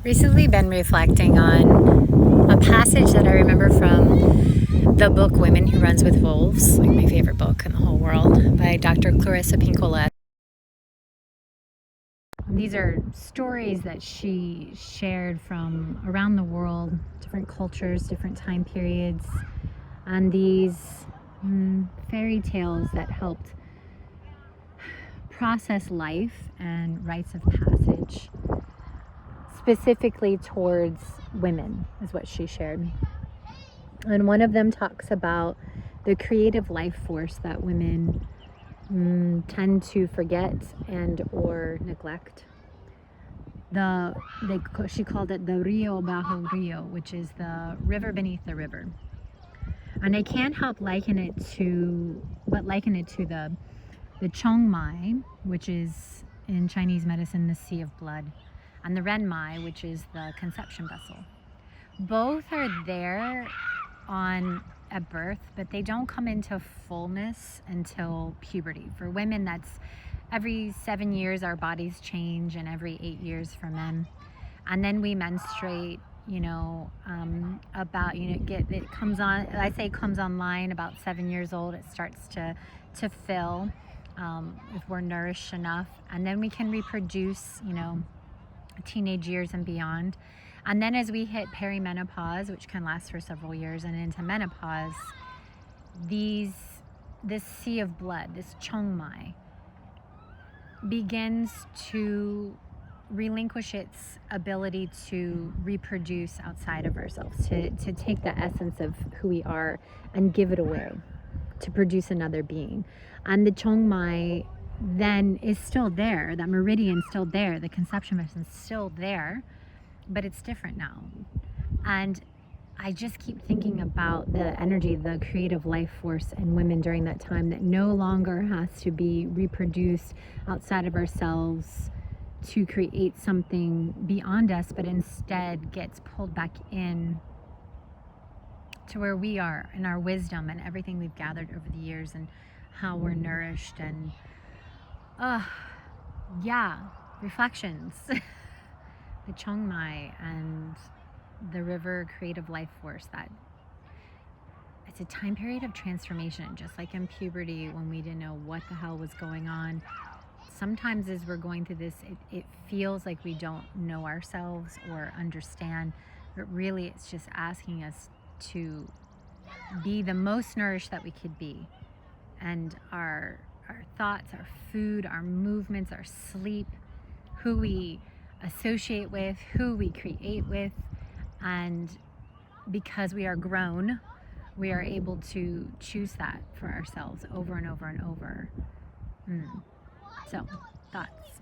recently been reflecting on a passage that I remember from the book Women Who Runs with Wolves, like my favorite book in the whole world, by Dr. Clarissa Pinkola. These are stories that she shared from around the world, different cultures, different time periods, and these fairy tales that helped process life and rites of passage, specifically towards women, is what she shared. And one of them talks about the creative life force that women tend to forget and or neglect. She called it the Rio Bajo Rio, which is the river beneath the river. And I can't help liken it to the Chong Mai, which is in Chinese medicine the sea of blood, and the Ren Mai, which is the conception vessel. Both are there at birth, but they don't come into fullness until puberty. For women, that's every 7 years our bodies change, and every 8 years for men. And then we menstruate, it comes on, I say it comes online about 7 years old. It starts to fill, if we're nourished enough. And then we can reproduce, teenage years and beyond. And then as we hit perimenopause, which can last for several years, and into menopause, this sea of blood, this Chong Mai, begins to relinquish its ability to reproduce outside of ourselves, to take the essence of who we are and give it away to produce another being. And the Chong Mai then is still there, that meridian still there, the conception vessel is still there, but it's different now. And I just keep thinking about the energy, the creative life force in women during that time that no longer has to be reproduced outside of ourselves to create something beyond us, but instead gets pulled back in to where we are in our wisdom and everything we've gathered over the years and how we're nourished. And reflections. The Chong Mai and the river creative life force, that it's a time period of transformation, just like in puberty when we didn't know what the hell was going on. Sometimes as we're going through this, it feels like we don't know ourselves or understand, but really it's just asking us to be the most nourished that we could be. And our thoughts, our food, our movements, our sleep, who we associate with, who we create with, and because we are grown, we are able to choose that for ourselves over and over and over. So, thoughts.